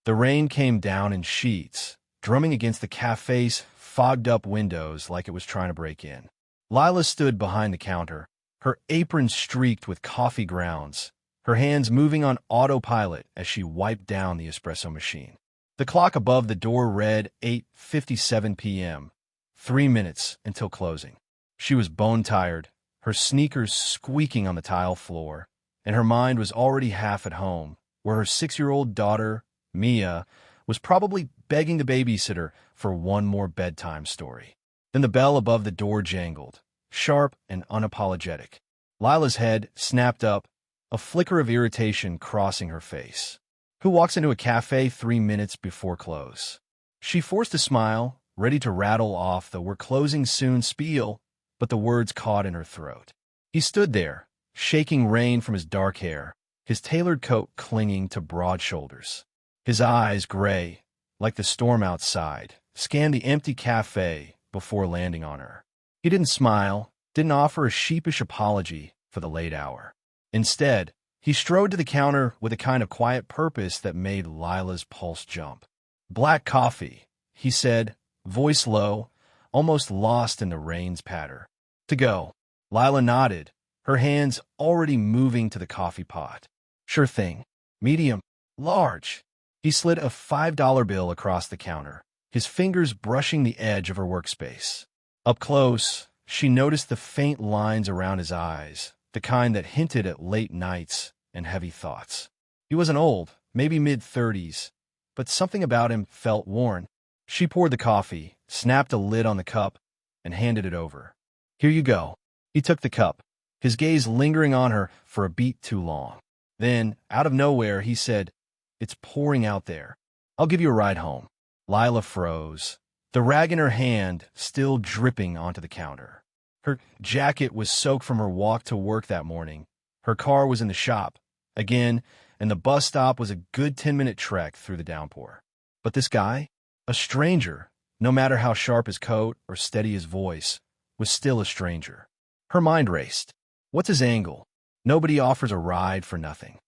The rain came down in sheets, drumming against the cafe's fogged-up windows like it was trying to break in. Lila stood behind the counter, her apron streaked with coffee grounds, her hands moving on autopilot as she wiped down the espresso machine. The clock above the door read 8:57 p.m., 3 minutes until closing. She was bone-tired, her sneakers squeaking on the tile floor, and her mind was already half at home, where her 6-year-old daughter, Mia, was probably begging the babysitter for one more bedtime story. Then the bell above the door jangled, sharp and unapologetic. Lila's head snapped up, a flicker of irritation crossing her face. Who walks into a cafe 3 minutes before close? She forced a smile, ready to rattle off the "we're closing soon" spiel, but the words caught in her throat. He stood there, shaking rain from his dark hair, his tailored coat clinging to broad shoulders. His eyes, gray, like the storm outside, scanned the empty cafe before landing on her. He didn't smile, didn't offer a sheepish apology for the late hour. Instead, he strode to the counter with a kind of quiet purpose that made Lila's pulse jump. "Black coffee," he said, voice low, almost lost in the rain's patter. "To go." Lila nodded, her hands already moving to the coffee pot. "Sure thing. Medium. Large." He slid a $5 bill across the counter, his fingers brushing the edge of her workspace. Up close, she noticed the faint lines around his eyes, the kind that hinted at late nights and heavy thoughts. He wasn't old, maybe mid-30s, but something about him felt worn. She poured the coffee, snapped a lid on the cup, and handed it over. "Here you go." He took the cup, his gaze lingering on her for a beat too long. Then, out of nowhere, he said, "It's pouring out there. I'll give you a ride home." Lila froze, the rag in her hand still dripping onto the counter. Her jacket was soaked from her walk to work that morning. Her car was in the shop, again, and the bus stop was a good 10-minute trek through the downpour. But this guy, a stranger, no matter how sharp his coat or steady his voice, was still a stranger. Her mind raced. What's his angle? Nobody offers a ride for nothing.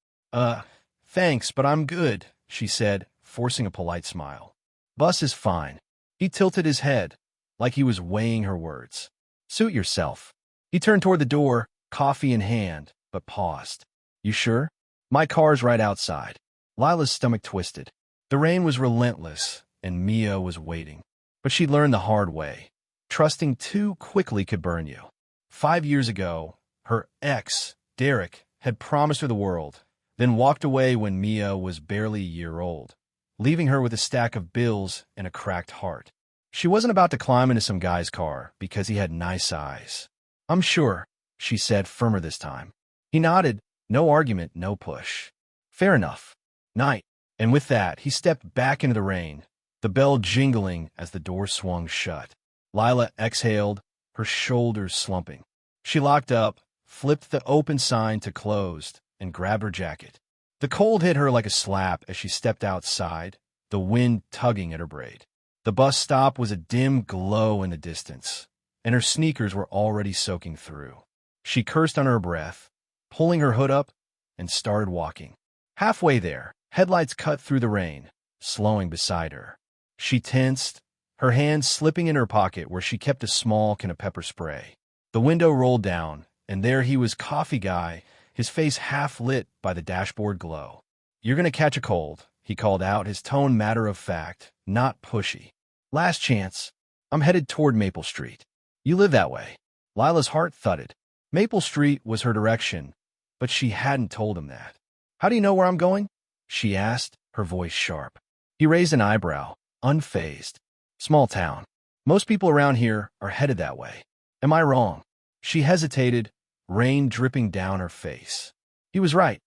Thanks, but I'm good," she said, forcing a polite smile. "Bus is fine." He tilted his head, like he was weighing her words. "Suit yourself." He turned toward the door, coffee in hand, but paused. "You sure? My car's right outside." Lila's stomach twisted. The rain was relentless, and Mia was waiting. But she learned the hard way. Trusting too quickly could burn you. 5 years ago, her ex, Derek, had promised her the world, then walked away when Mia was barely a year old, leaving her with a stack of bills and a cracked heart. She wasn't about to climb into some guy's car because he had nice eyes. "I'm sure," she said, firmer this time. He nodded, no argument, no push. "Fair enough. Night." And with that, he stepped back into the rain, the bell jingling as the door swung shut. Lila exhaled, her shoulders slumping. She locked up, flipped the open sign to closed, and grabbed her jacket. The cold hit her like a slap as she stepped outside, the wind tugging at her braid. The bus stop was a dim glow in the distance, and her sneakers were already soaking through. She cursed under her breath, pulling her hood up, and started walking. Halfway there, headlights cut through the rain, slowing beside her. She tensed, her hand slipping in her pocket where she kept a small can of pepper spray. The window rolled down, and there he was, coffee guy, his face half lit by the dashboard glow. "You're gonna catch a cold," he called out, his tone matter-of-fact, not pushy. "Last chance. I'm headed toward Maple Street. You live that way." Lila's heart thudded. Maple Street was her direction, but she hadn't told him that. "How do you know where I'm going?" she asked, her voice sharp. He raised an eyebrow, unfazed. "Small town. Most people around here are headed that way. Am I wrong?" She hesitated, rain dripping down her face. He was right.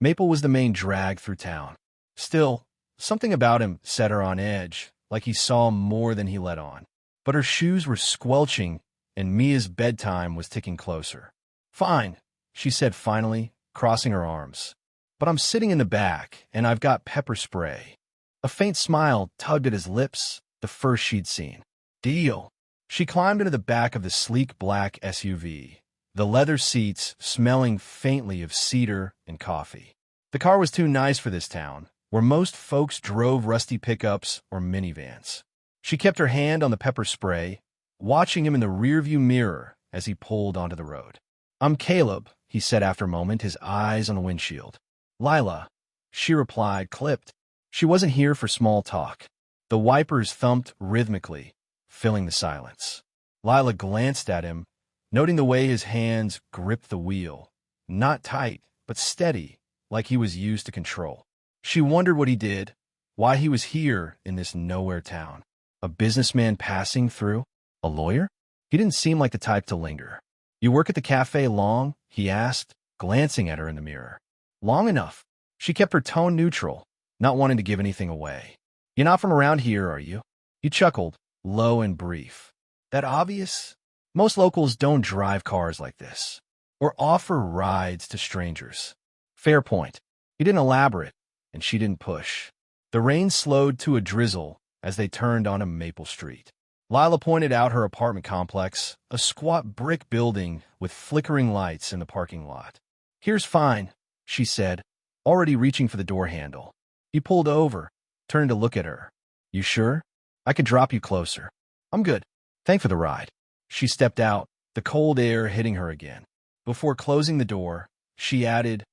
Maple was the main drag through town. Still, something about him set her on edge, like he saw more than he let on. But her shoes were squelching, and Mia's bedtime was ticking closer. "Fine," she said finally, crossing her arms. "But I'm sitting in the back, and I've got pepper spray." A faint smile tugged at his lips, the first she'd seen. "Deal." She climbed into the back of the sleek black SUV, the leather seats smelling faintly of cedar and coffee. The car was too nice for this town, where most folks drove rusty pickups or minivans. She kept her hand on the pepper spray, watching him in the rearview mirror as he pulled onto the road. "I'm Caleb," he said after a moment, his eyes on the windshield. "Lila," she replied, clipped. She wasn't here for small talk. The wipers thumped rhythmically, filling the silence. Lila glanced at him, noting the way his hands gripped the wheel. Not tight, but steady, like he was used to control. She wondered what he did, why he was here in this nowhere town. A businessman passing through? A lawyer? He didn't seem like the type to linger. "You work at the cafe long?" he asked, glancing at her in the mirror. "Long enough." She kept her tone neutral, not wanting to give anything away. "You're not from around here, are you?" He chuckled, low and brief. "That obvious? Most locals don't drive cars like this, or offer rides to strangers." Fair point. He didn't elaborate, and she didn't push. The rain slowed to a drizzle as they turned onto Maple Street. Lila pointed out her apartment complex, a squat brick building with flickering lights in the parking lot. "Here's fine," she said, already reaching for the door handle. He pulled over, turned to look at her. "You sure? I could drop you closer." "I'm good. Thanks for the ride." She stepped out, the cold air hitting her again. Before closing the door, she added,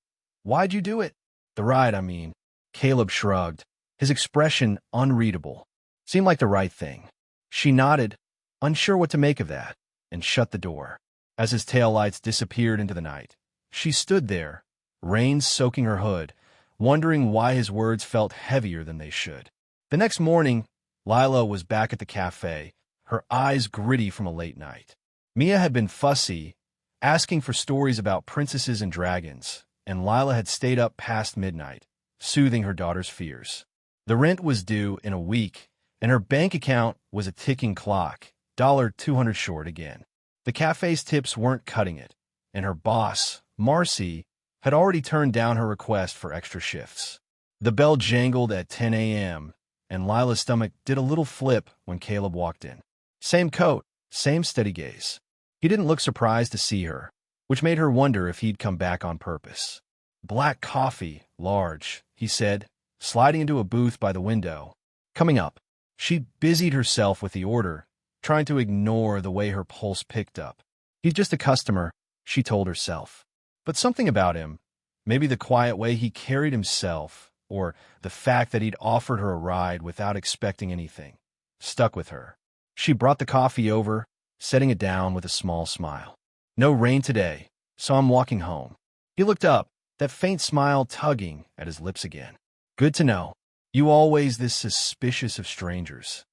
"Why'd you do it?" "The ride, I mean." Caleb shrugged, his expression unreadable. "Seemed like the right thing." She nodded, unsure what to make of that, and shut the door. As his taillights disappeared into the night, she stood there, rain soaking her hood, wondering why his words felt heavier than they should. The next morning, Lila was back at the cafe, her eyes gritty from a late night. Mia had been fussy, asking for stories about princesses and dragons, and Lila had stayed up past midnight, soothing her daughter's fears. The rent was due in a week, and her bank account was a ticking clock, $200 short again. The cafe's tips weren't cutting it, and her boss, Marcy, had already turned down her request for extra shifts. The bell jangled at 10 a.m., and Lila's stomach did a little flip when Caleb walked in. Same coat, same steady gaze. He didn't look surprised to see her, which made her wonder if he'd come back on purpose. "Black coffee, large," he said, sliding into a booth by the window. "Coming up." She busied herself with the order, trying to ignore the way her pulse picked up. He's just a customer, she told herself. But something about him, maybe the quiet way he carried himself, or the fact that he'd offered her a ride without expecting anything, stuck with her. She brought the coffee over, setting it down with a small smile. "No rain today, so I'm walking home." He looked up, that faint smile tugging at his lips again. "Good to know. You always this suspicious of strangers.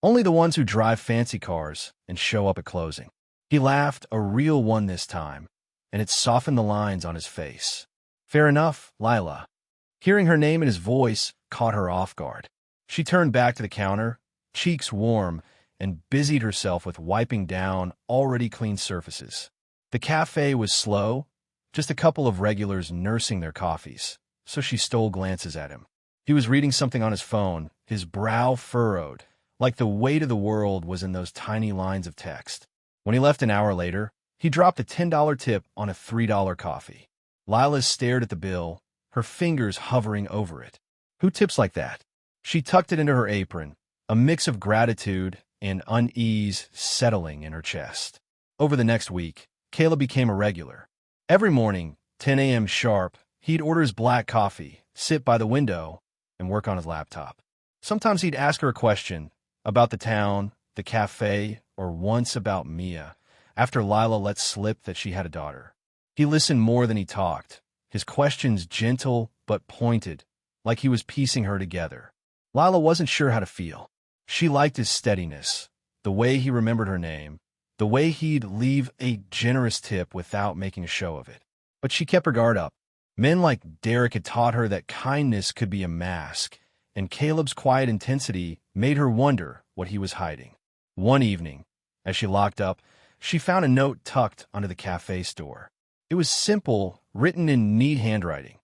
Only the ones who drive fancy cars and show up at closing." He laughed, a real one this time, and it softened the lines on his face. "Fair enough, Lila." Hearing her name and his voice caught her off guard. She turned back to the counter, cheeks warm, and busied herself with wiping down already clean surfaces. The cafe was slow, just a couple of regulars nursing their coffees, so she stole glances at him. He was reading something on his phone, his brow furrowed, like the weight of the world was in those tiny lines of text. When he left an hour later, he dropped a $10 tip on a $3 coffee. Lila stared at the bill, her fingers hovering over it. Who tips like that? She tucked it into her apron, a mix of gratitude and unease settling in her chest. Over the next week, Caleb became a regular. Every morning, 10 a.m. sharp, he'd order his black coffee, sit by the window, and work on his laptop. Sometimes he'd ask her a question about the town, the cafe, or once about Mia, after Lila let slip that she had a daughter. He listened more than he talked, his questions gentle but pointed, like he was piecing her together. Lila wasn't sure how to feel. She liked his steadiness, the way he remembered her name, the way he'd leave a generous tip without making a show of it. But she kept her guard up. Men like Derek had taught her that kindness could be a mask, and Caleb's quiet intensity made her wonder what he was hiding. One evening, as she locked up, she found a note tucked under the cafe door. It was simple, written in neat handwriting.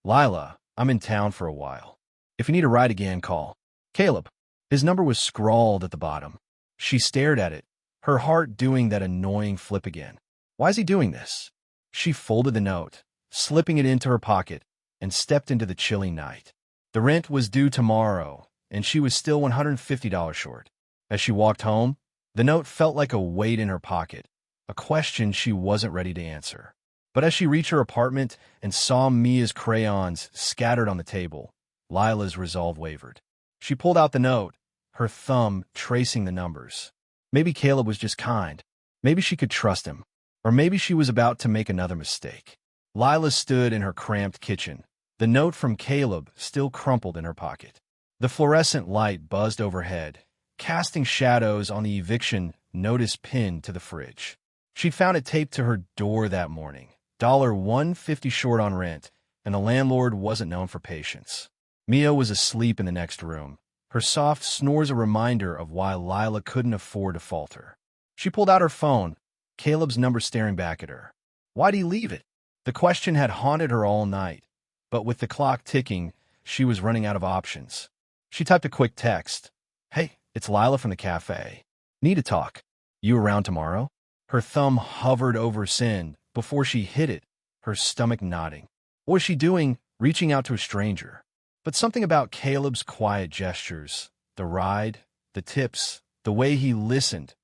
"Lila, I'm in town for a while. If you need a ride again, call. Caleb." His number was scrawled at the bottom. She stared at it, her heart doing that annoying flip again. Why is he doing this? She folded the note, slipping it into her pocket, and stepped into the chilly night. The rent was due tomorrow, and she was still $150 short. As she walked home, the note felt like a weight in her pocket, a question she wasn't ready to answer. But as she reached her apartment and saw Mia's crayons scattered on the table, Lila's resolve wavered. She pulled out the note, her thumb tracing the numbers. Maybe Caleb was just kind. Maybe she could trust him. Or maybe she was about to make another mistake. Lila stood in her cramped kitchen, the note from Caleb still crumpled in her pocket. The fluorescent light buzzed overhead, casting shadows on the eviction notice pinned to the fridge. She'd found it taped to her door that morning, $150 short on rent, and the landlord wasn't known for patience. Mia was asleep in the next room, her soft snores a reminder of why Lila couldn't afford to falter. She pulled out her phone, Caleb's number staring back at her. Why'd he leave it? The question had haunted her all night, but with the clock ticking, she was running out of options. She typed a quick text. Hey, it's Lila from the cafe. Need to talk. You around tomorrow? Her thumb hovered over send before she hit it, her stomach nodding. What was she doing, reaching out to a stranger? But something about Caleb's quiet gestures, the ride, the tips, the way he listened,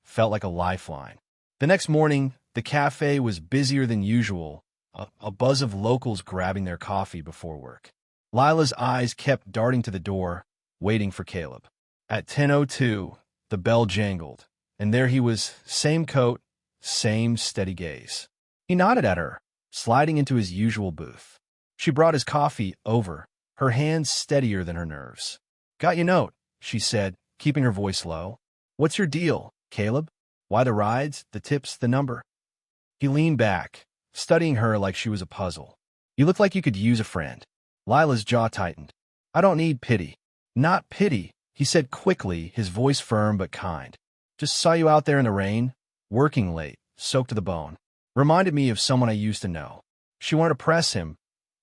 felt like a lifeline. The next morning, the cafe was busier than usual, a buzz of locals grabbing their coffee before work. Lila's eyes kept darting to the door, waiting for Caleb. At 10:02, the bell jangled, and there he was, same coat, same steady gaze. He nodded at her, sliding into his usual booth. She brought his coffee over, her hands steadier than her nerves. Got your note, she said, keeping her voice low. What's your deal, Caleb? Why the rides, the tips, the number? He leaned back, studying her like she was a puzzle. You look like you could use a friend. Lila's jaw tightened. I don't need pity. Not pity, he said quickly, his voice firm but kind. Just saw you out there in the rain, working late, soaked to the bone. Reminded me of someone I used to know. She wanted to press him.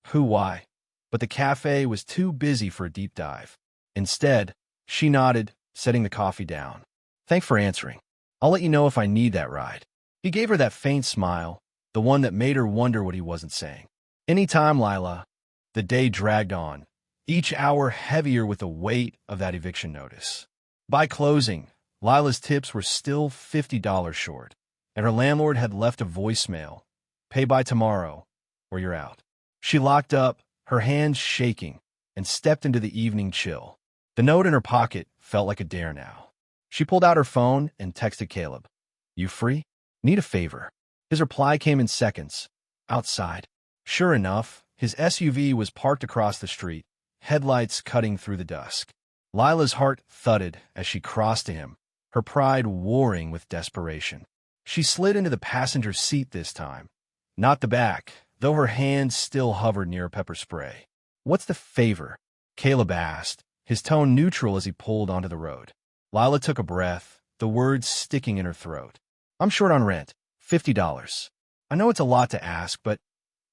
Who, why? But the cafe was too busy for a deep dive. Instead, she nodded, setting the coffee down. Thanks for answering. I'll let you know if I need that ride. He gave her that faint smile, the one that made her wonder what he wasn't saying. Anytime, Lila. The day dragged on, each hour heavier with the weight of that eviction notice. By closing, Lila's tips were still $50 short, and her landlord had left a voicemail. Pay by tomorrow, or you're out. She locked up, her hands shaking, and stepped into the evening chill. The note in her pocket felt like a dare now. She pulled out her phone and texted Caleb. You free? Need a favor. His reply came in seconds. Outside. Sure enough, his SUV was parked across the street, headlights cutting through the dusk. Lila's heart thudded as she crossed to him, her pride warring with desperation. She slid into the passenger seat this time, not the back, though her hand still hovered near a pepper spray. What's the favor? Caleb asked, his tone neutral as he pulled onto the road. Lila took a breath, the words sticking in her throat. I'm short on rent, $50. I know it's a lot to ask, but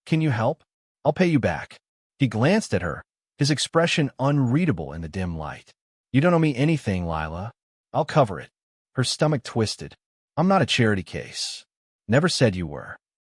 can you help? I'll pay you back. He glanced at her, his expression unreadable in the dim light. You don't owe me anything, Lila. I'll cover it. Her stomach twisted. I'm not a charity case. Never said you were.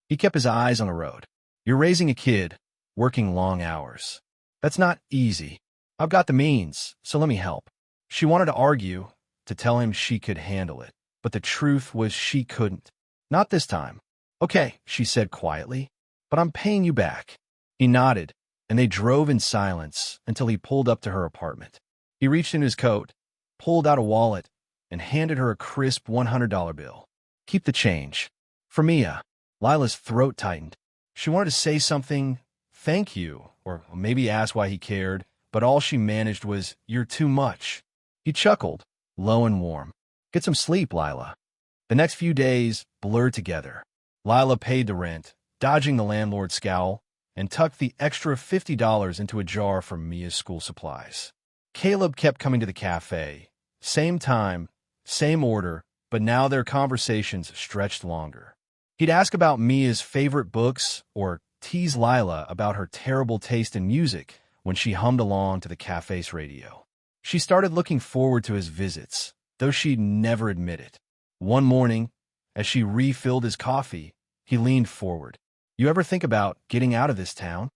He kept his eyes on the road. You're raising a kid, working long hours. That's not easy. I've got the means, so let me help. She wanted to argue, to tell him she could handle it, but the truth was she couldn't. Not this time. Okay, she said quietly, but I'm paying you back. He nodded, and they drove in silence until he pulled up to her apartment. He reached in his coat, pulled out a wallet, and handed her a crisp $100 bill. Keep the change. For Mia. Lila's throat tightened. She wanted to say something, thank you, or maybe ask why he cared, but all she managed was, you're too much. He chuckled, low and warm. Get some sleep, Lila. The next few days blurred together. Lila paid the rent, dodging the landlord's scowl, and tucked the extra $50 into a jar from Mia's school supplies. Caleb kept coming to the cafe. Same time, same order, but now their conversations stretched longer. He'd ask about Mia's favorite books or tease Lila about her terrible taste in music when she hummed along to the cafe's radio. She started looking forward to his visits, though she'd never admit it. One morning, as she refilled his coffee, he leaned forward. You ever think about getting out of this town?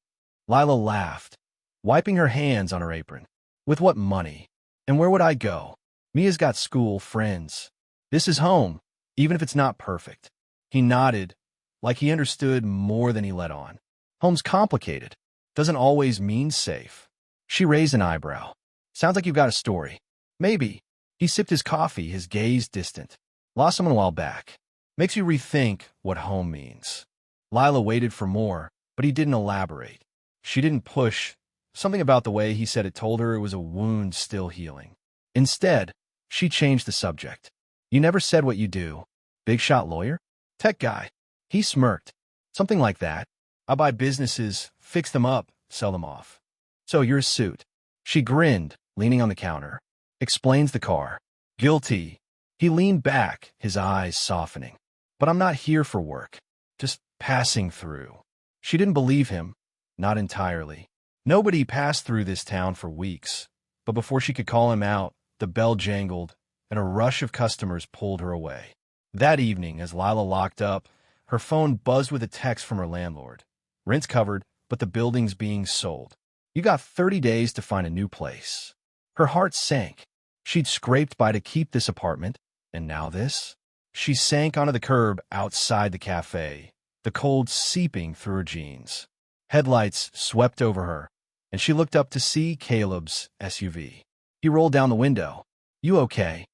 Lila laughed. wiping her hands on her apron. With what money? And where would I go? Mia's got school, friends. This is home, even if it's not perfect. He nodded, like he understood more than he let on. Home's complicated. Doesn't always mean safe. She raised an eyebrow. Sounds like you've got a story. Maybe. He sipped his coffee, his gaze distant. Lost someone a while back. Makes you rethink what home means. Lila waited for more, but he didn't elaborate. She didn't push. Something about the way he said it told her it was a wound still healing. Instead, she changed the subject. You never said what you do. Big shot lawyer? Tech guy. He smirked. Something like that. I buy businesses, fix them up, sell them off. So you're a suit. She grinned, leaning on the counter. Explains the car. Guilty. He leaned back, his eyes softening. But I'm not here for work. Just passing through. She didn't believe him. Not entirely. Nobody passed through this town for weeks. But before she could call him out, the bell jangled, and a rush of customers pulled her away. That evening, as Lila locked up, her phone buzzed with a text from her landlord. Rent's covered, but the building's being sold. You got 30 days to find a new place. Her heart sank. She'd scraped by to keep this apartment, and now this? She sank onto the curb outside the cafe, the cold seeping through her jeans. Headlights swept over her, and she looked up to see Caleb's SUV. He rolled down the window. You okay?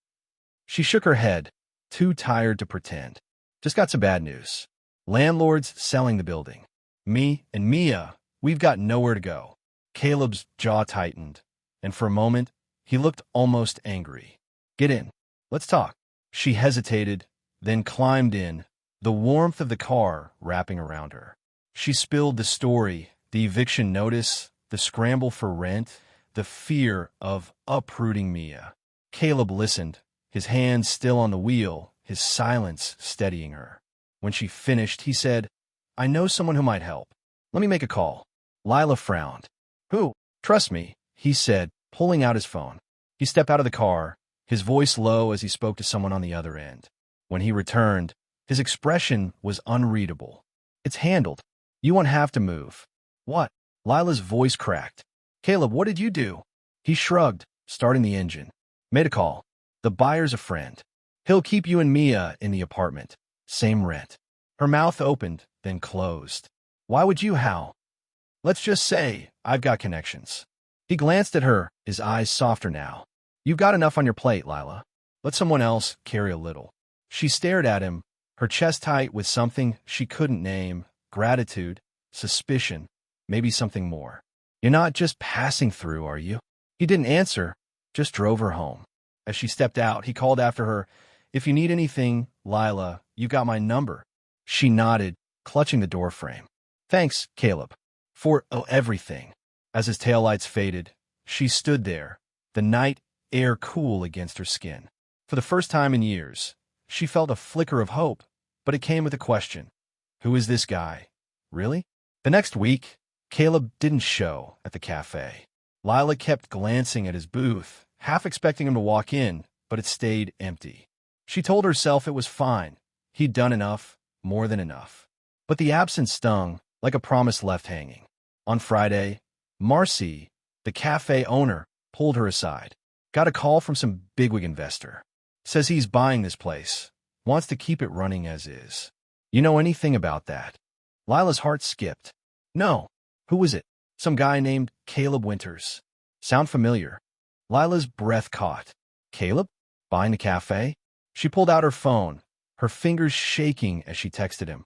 She shook her head, too tired to pretend. Just got some bad news. Landlord's selling the building. Me and Mia, we've got nowhere to go. Caleb's jaw tightened, and for a moment, he looked almost angry. Get in. Let's talk. She hesitated, then climbed in, the warmth of the car wrapping around her. She spilled the story, the eviction notice, the scramble for rent, the fear of uprooting Mia. Caleb listened, his hands still on the wheel, his silence steadying her. When she finished, he said, I know someone who might help. Let me make a call. Lila frowned. Who? Trust me, he said, pulling out his phone. He stepped out of the car, his voice low as he spoke to someone on the other end. When he returned, his expression was unreadable. It's handled. You won't have to move. What? Lila's voice cracked. Caleb, what did you do? He shrugged, starting the engine. Made a call. The buyer's a friend. He'll keep you and Mia in the apartment. Same rent. Her mouth opened, then closed. Why would you, Hal? Let's just say I've got connections. He glanced at her, his eyes softer now. You've got enough on your plate, Lila. Let someone else carry a little. She stared at him, her chest tight with something she couldn't name, gratitude, suspicion, maybe something more. You're not just passing through, are you? He didn't answer, just drove her home. As she stepped out, he called after her, If you need anything, Lila, you got my number. She nodded, clutching the doorframe. Thanks, Caleb. For everything. As his taillights faded, she stood there, the night air cool against her skin. For the first time in years, she felt a flicker of hope, but it came with a question. Who is this guy? Really? The next week, Caleb didn't show at the cafe. Lila kept glancing at his booth, half expecting him to walk in, but it stayed empty. She told herself it was fine. He'd done enough, more than enough. But the absence stung, like a promise left hanging. On Friday, Marcy, the cafe owner, pulled her aside. Got a call from some bigwig investor. Says he's buying this place. Wants to keep it running as is. You know anything about that? Lila's heart skipped. No. Who was it? Some guy named Caleb Winters. Sound familiar? Lila's breath caught. Caleb? Buying the cafe? She pulled out her phone, her fingers shaking as she texted him.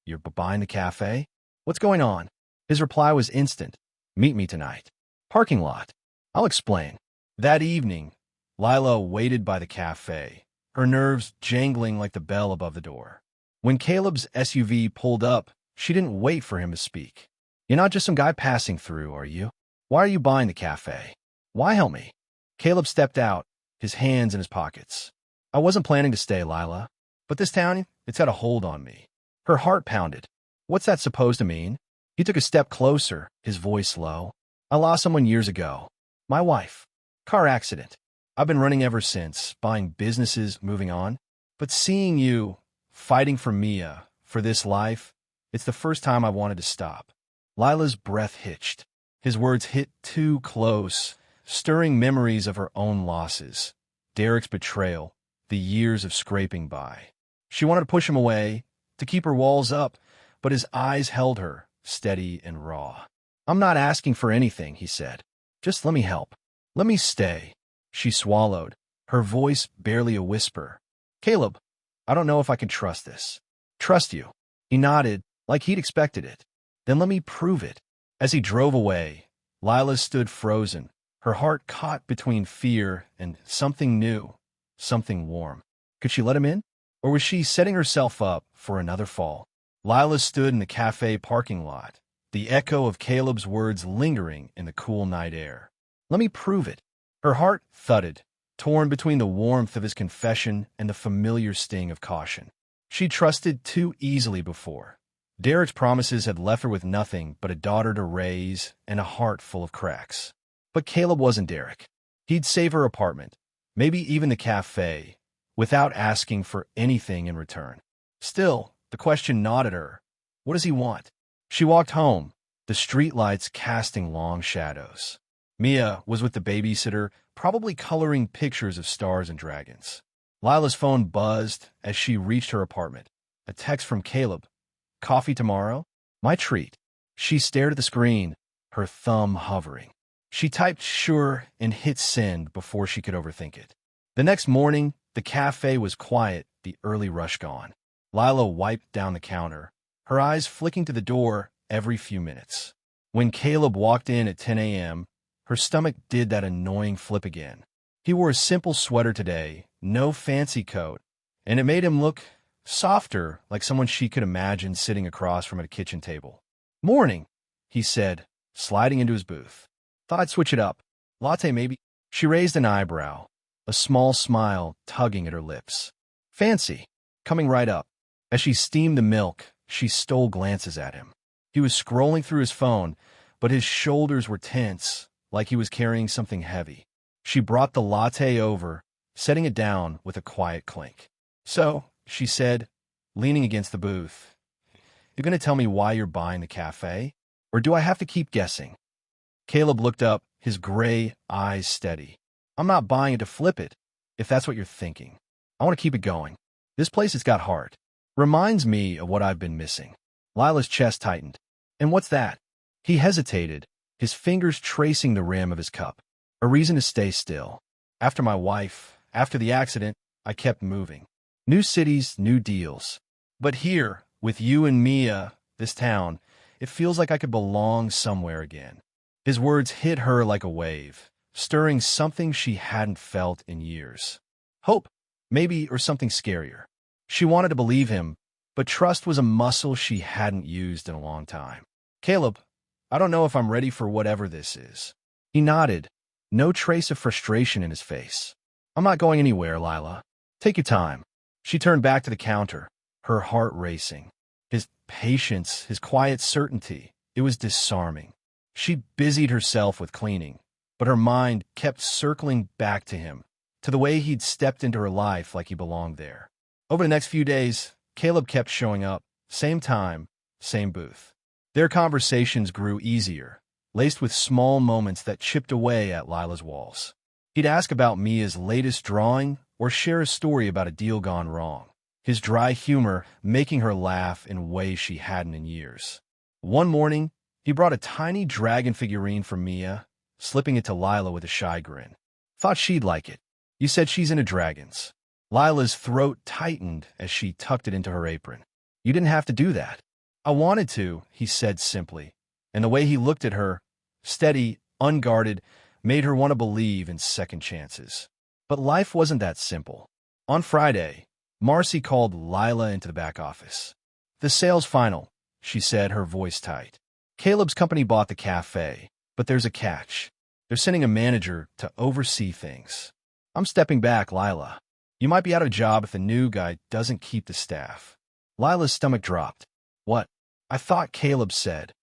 You're buying the cafe? What's going on? His reply was instant. Meet me tonight. Parking lot. I'll explain. That evening, Lila waited by the cafe, her nerves jangling like the bell above the door. When Caleb's SUV pulled up, she didn't wait for him to speak. You're not just some guy passing through, are you? Why are you buying the cafe? Why help me? Caleb stepped out, his hands in his pockets. I wasn't planning to stay, Lila, but this town, it's got a hold on me. Her heart pounded. What's that supposed to mean? He took a step closer, his voice low. I lost someone years ago. My wife. Car accident. I've been running ever since, buying businesses, moving on. But seeing you, fighting for Mia, for this life, it's the first time I wanted to stop. Lila's breath hitched. His words hit too close, stirring memories of her own losses, Derek's betrayal, the years of scraping by. She wanted to push him away, to keep her walls up, but his eyes held her, steady and raw. "I'm not asking for anything," he said. "Just let me help. Let me stay." She swallowed, her voice barely a whisper. "Caleb, I don't know if I can trust this." "Trust you." He nodded, like he'd expected it. "Then let me prove it." As he drove away, Lila stood frozen, her heart caught between fear and something new, something warm. Could she let him in? Or was she setting herself up for another fall? Lila stood in the cafe parking lot, the echo of Caleb's words lingering in the cool night air. "Let me prove it." Her heart thudded, torn between the warmth of his confession and the familiar sting of caution. She trusted too easily before. Derek's promises had left her with nothing but a daughter to raise and a heart full of cracks. But Caleb wasn't Derek. He'd save her apartment, maybe even the cafe, without asking for anything in return. Still, the question gnawed at her. What does he want? She walked home, the streetlights casting long shadows. Mia was with the babysitter, probably coloring pictures of stars and dragons. Lila's phone buzzed as she reached her apartment. A text from Caleb. "Coffee tomorrow? My treat." She stared at the screen, her thumb hovering. She typed sure and hit send before she could overthink it. The next morning, the cafe was quiet, the early rush gone. Lila wiped down the counter, her eyes flicking to the door every few minutes. When Caleb walked in at 10 a.m., her stomach did that annoying flip again. He wore a simple sweater today, no fancy coat, and it made him look softer, like someone she could imagine sitting across from at a kitchen table. "Morning," he said, sliding into his booth. "Thought I'd switch it up. Latte, maybe?" She raised an eyebrow, a small smile tugging at her lips. "Fancy." Coming right up. As she steamed the milk, she stole glances at him. He was scrolling through his phone, but his shoulders were tense, like he was carrying something heavy. She brought the latte over, setting it down with a quiet clink. "So," she said, leaning against the booth, "you're going to tell me why you're buying the cafe? Or do I have to keep guessing?" Caleb looked up, his gray eyes steady. "I'm not buying it to flip it, if that's what you're thinking. I want to keep it going. This place has got heart. Reminds me of what I've been missing." Lila's chest tightened. "And what's that?" He hesitated, his fingers tracing the rim of his cup. "A reason to stay still. After my wife, after the accident, I kept moving. New cities, new deals. But here, with you and Mia, this town, it feels like I could belong somewhere again." His words hit her like a wave, stirring something she hadn't felt in years. Hope, maybe, or something scarier. She wanted to believe him, but trust was a muscle she hadn't used in a long time. "Caleb, I don't know if I'm ready for whatever this is." He nodded, no trace of frustration in his face. "I'm not going anywhere, Lila. Take your time." She turned back to the counter, her heart racing. His patience, his quiet certainty, it was disarming. She busied herself with cleaning, but her mind kept circling back to him, to the way he'd stepped into her life like he belonged there. Over the next few days, Caleb kept showing up, same time, same booth. Their conversations grew easier, laced with small moments that chipped away at Lila's walls. He'd ask about Mia's latest drawing or share a story about a deal gone wrong, his dry humor making her laugh in ways she hadn't in years. One morning, he brought a tiny dragon figurine for Mia, slipping it to Lila with a shy grin. "Thought she'd like it. You said she's into dragons." Lila's throat tightened as she tucked it into her apron. "You didn't have to do that." "I wanted to," he said simply, and the way he looked at her, steady, unguarded, made her want to believe in second chances. But life wasn't that simple. On Friday, Marcy called Lila into the back office. "The sale's final," she said, her voice tight. "Caleb's company bought the cafe, but there's a catch. They're sending a manager to oversee things." "I'm stepping back, Lila. You might be out of a job if the new guy doesn't keep the staff." Lila's stomach dropped. "What?" "I thought Caleb said."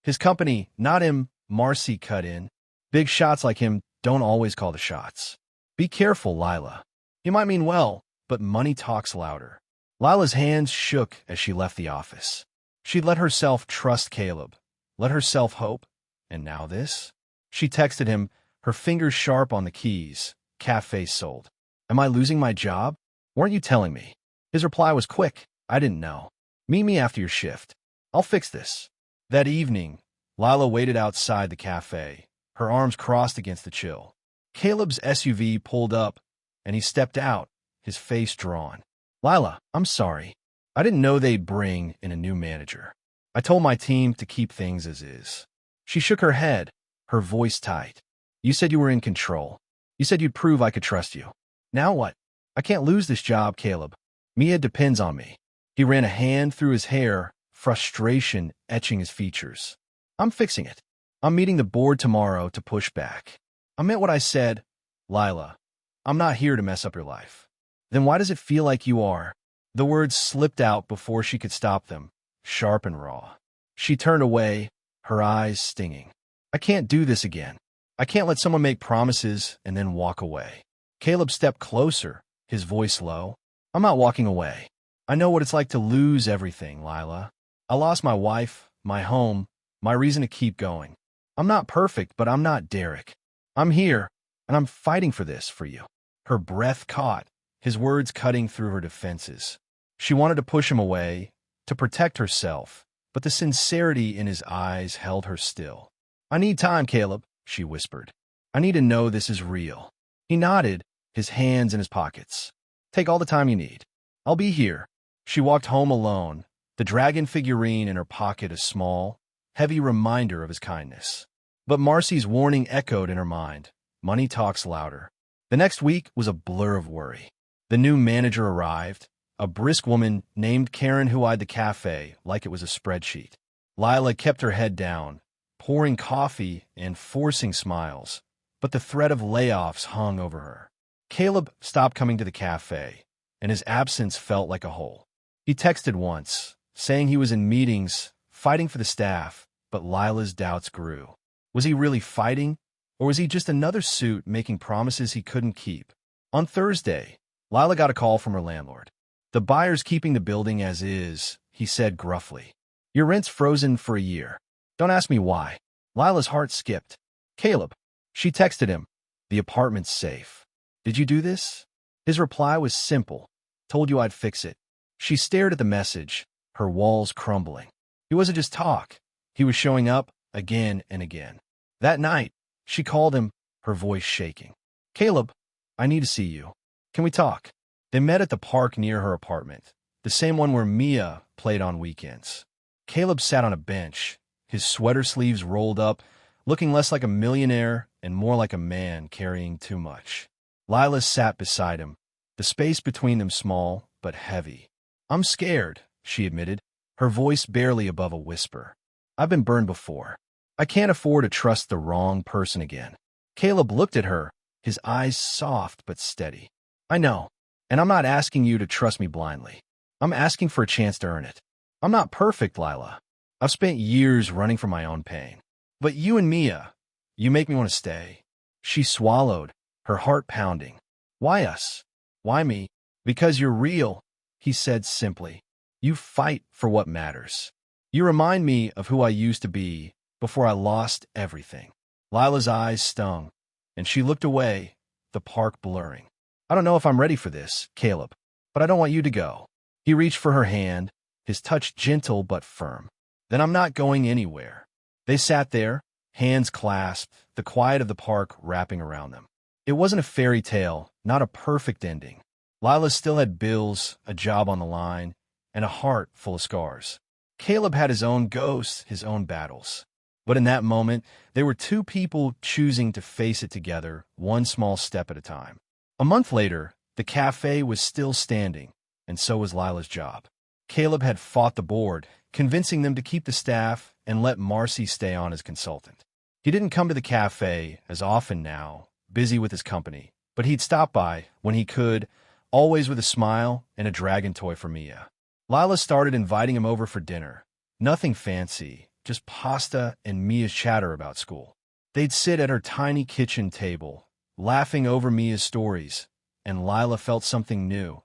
"His company, not him," Marcy cut in. "Big shots like him don't always call the shots. Be careful, Lila. He might mean well, but money talks louder." Lila's hands shook as she left the office. She'd let herself trust Caleb, let herself hope, And now this? She texted him, her fingers sharp on the keys. Cafe sold. Am I losing my job? Weren't you telling me? His reply was quick. I didn't know. Meet me after your shift. I'll fix this. That evening, Lila waited outside the cafe, her arms crossed against the chill. Caleb's SUV pulled up, and he stepped out, his face drawn. Lila, I'm sorry. I didn't know they'd bring in a new manager. I told my team to keep things as is. She shook her head, her voice tight. You said you were in control. You said you'd prove I could trust you. Now what? I can't lose this job, Caleb. Mia depends on me. He ran a hand through his hair, frustration etching his features. I'm fixing it. I'm meeting the board tomorrow to push back. I meant what I said. Lila, I'm not here to mess up your life. Then why does it feel like you are? The words slipped out before she could stop them, sharp and raw. She turned away, her eyes stinging. I can't do this again. I can't let someone make promises and then walk away. Caleb stepped closer, his voice low. I'm not walking away. I know what it's like to lose everything, Lila. I lost my wife, my home, my reason to keep going. I'm not perfect, but I'm not Derek. I'm here, and I'm fighting for this, for you. Her breath caught, his words cutting through her defenses. She wanted to push him away, to protect herself, but the sincerity in his eyes held her still. I need time, Caleb, she whispered. I need to know this is real. He nodded, his hands in his pockets. Take all the time you need. I'll be here. She walked home alone, the dragon figurine in her pocket a small, heavy reminder of his kindness. But Marcy's warning echoed in her mind. Money talks louder. The next week was a blur of worry. The new manager arrived, a brisk woman named Karen who eyed the cafe like it was a spreadsheet. Lila kept her head down, pouring coffee and forcing smiles, but the threat of layoffs hung over her. Caleb stopped coming to the cafe, and his absence felt like a hole. He texted once, saying he was in meetings, fighting for the staff, but Lila's doubts grew. Was he really fighting, or was he just another suit making promises he couldn't keep? On Thursday, Lila got a call from her landlord. The buyer's keeping the building as is, he said gruffly. Your rent's frozen for a year. Don't ask me why. Lila's heart skipped. Caleb. She texted him. The apartment's safe. Did you do this? His reply was simple. Told you I'd fix it. She stared at the message, her walls crumbling. It wasn't just talk. He was showing up again and again. That night, she called him, her voice shaking. Caleb, I need to see you. Can we talk? They met at the park near her apartment, the same one where Mia played on weekends. Caleb sat on a bench, his sweater sleeves rolled up, looking less like a millionaire and more like a man carrying too much. Lila sat beside him, the space between them small but heavy. I'm scared, she admitted, her voice barely above a whisper. I've been burned before. I can't afford to trust the wrong person again. Caleb looked at her, his eyes soft but steady. I know, and I'm not asking you to trust me blindly. I'm asking for a chance to earn it. I'm not perfect, Lila. I've spent years running from my own pain. But you and Mia, you make me want to stay. She swallowed, her heart pounding. Why us? Why me? Because you're real, he said simply. You fight for what matters. You remind me of who I used to be before I lost everything. Lila's eyes stung, and she looked away, the park blurring. I don't know if I'm ready for this, Caleb, but I don't want you to go. He reached for her hand, his touch gentle but firm. Then I'm not going anywhere. They sat there, hands clasped, the quiet of the park wrapping around them. It wasn't a fairy tale, not a perfect ending. Lila still had bills, a job on the line, and a heart full of scars. Caleb had his own ghosts, his own battles. But in that moment, there were two people choosing to face it together, one small step at a time. A month later, the cafe was still standing, and so was Lila's job. Caleb had fought the board, convincing them to keep the staff and let Marcy stay on as consultant. He didn't come to the cafe as often now, busy with his company, but he'd stop by when he could, always with a smile and a dragon toy for Mia. Lila started inviting him over for dinner. Nothing fancy, just pasta and Mia's chatter about school. They'd sit at her tiny kitchen table, laughing over Mia's stories, and Lila felt something new,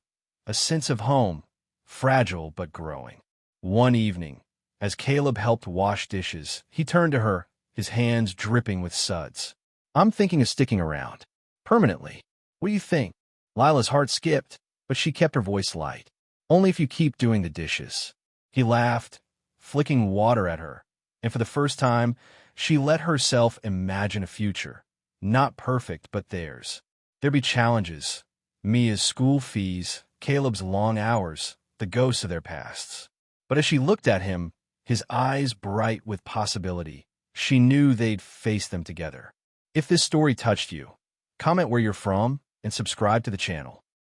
a sense of home, fragile but growing. One evening, as Caleb helped wash dishes, he turned to her, his hands dripping with suds. I'm thinking of sticking around. Permanently. What do you think? Lila's heart skipped, but she kept her voice light. Only if you keep doing the dishes. He laughed, flicking water at her, and for the first time, she let herself imagine a future. Not perfect, but theirs. There'd be challenges. Mia's school fees, Caleb's long hours, the ghosts of their pasts. But as she looked at him, his eyes bright with possibility, she knew they'd face them together. If this story touched you, comment where you're from and subscribe to the channel.